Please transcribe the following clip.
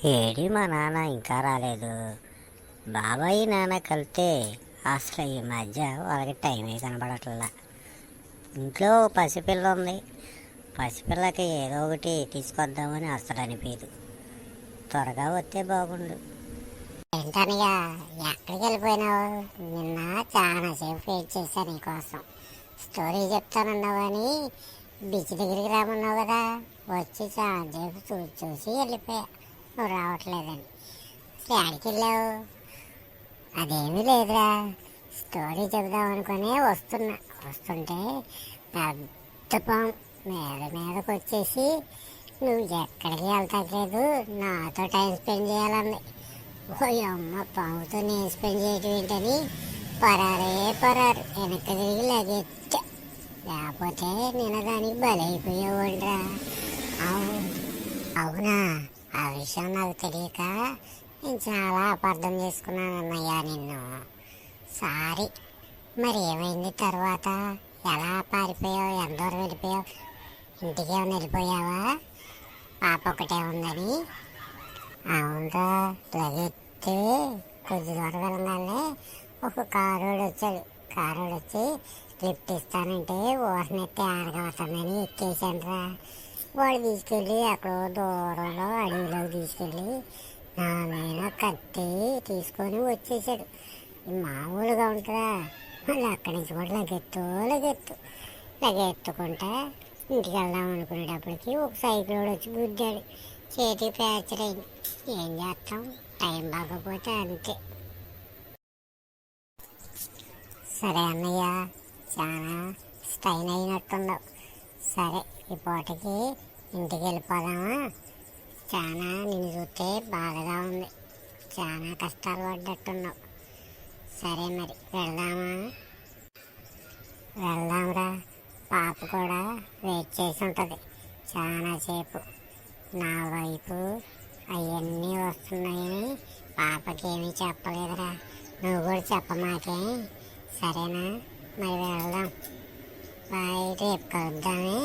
AD మా నాన్న ఇంకా రాలేదు. బాబాయి నాన్న కలితే అసలు ఈ మధ్య వాళ్ళకి టైమే కనబడట్లా. ఇంట్లో పసిపిల్ల ఉంది. పసిపిల్లకి ఏదో ఒకటి తీసుకొద్దామని అసలు అనిపించదు. త్వరగా వస్తే బాగుండు. ఏంటనగా ఎక్కడికి వెళ్ళిపోయినావు? నిన్న చాలా సేపు వెయిట్ చేశాను నీకోసం. స్టోరీ చెప్తానన్నావు అని బీచ్ దగ్గరికి రామన్నావు కదా, వచ్చి చాలా సేపు చూసి చూసి వెళ్ళిపోయా నువ్వు రావట్లేదని. అసలు ఎక్కడికి వెళ్ళావు? అదేమీ లేదురా, స్టోరీ చెబుదాం అనుకునే వస్తుంటే పెద్ద పాము మీదకి వచ్చేసి నువ్వు ఎక్కడికి వెళ్తాలేదు, నాతో టైం స్పెండ్ చేయాలంది. ఓ అమ్మ, పాముతో నేను స్పెండ్ చేయటం ఏంటని పరారు వెనక్కి తిరిగి లగెచ్చ. లేకపోతే నేను దానికి బలైపోయేవాడిరా. అవునా? ఆ విషయం నాకు తెలియక నేను చాలా అపార్థం చేసుకున్నాను అన్నయ్య నిన్ను. సారీ. మరి ఏమైంది తర్వాత? ఎలా పారిపోయావు? ఎంత దూరం వెళ్ళిపోయావు? ఇంటికి ఏమైనా వెళ్ళిపోయావా? పాప ఒకటే ఉందని. అవునరా, లగెత్తి కొద్ది దూరం వెళ్ళగానే ఒక కారోడు వచ్చాడు. కారోడు వచ్చి లిఫ్ట్ ఇస్తానంటే ఊరనెత్తి ఆడగవుతుందని ఎక్కేసానురా. వాడు తీసుకెళ్ళి ఎక్కడో దూరంలో అడవిలోకి తీసుకెళ్ళి నా మీద కత్తి తీసుకొని వచ్చేసాడు. మామూలుగా ఉంటుందా? మళ్ళీ అక్కడి నుంచి కూడా లగెత్తుకుంటా ఇంటికి వెళ్దాం అనుకునేటప్పటికి ఒక సైకిల్ వచ్చి గుద్దాడు. చేతి ఫ్రాక్చర్ అయింది. ఏం చేస్తాం, టైం బాగపోతే అంతే. సరే అన్నయ్య, చాలా స్టైన్ అయినట్టున్నావు. సరే, ఈ పూటకి ఇంటికి వెళ్ళిపోదామా? చాలా నిన్ను చూస్తే బాధగా ఉంది. చాలా కష్టాలు పడ్డట్టున్నావు. సరే మరి వెళ్దాంరా. పాప కూడా వెయిట్ చేసి ఉంటుంది చాలా సేపు. నా వైపు అవన్నీ వస్తున్నాయని పాపకి ఏమీ చెప్పలేదురా. నువ్వు కూడా చెప్పమాకే, సరేనా? మరి వెళ్దాం. బాయ్, రేపు కలుద్దామే.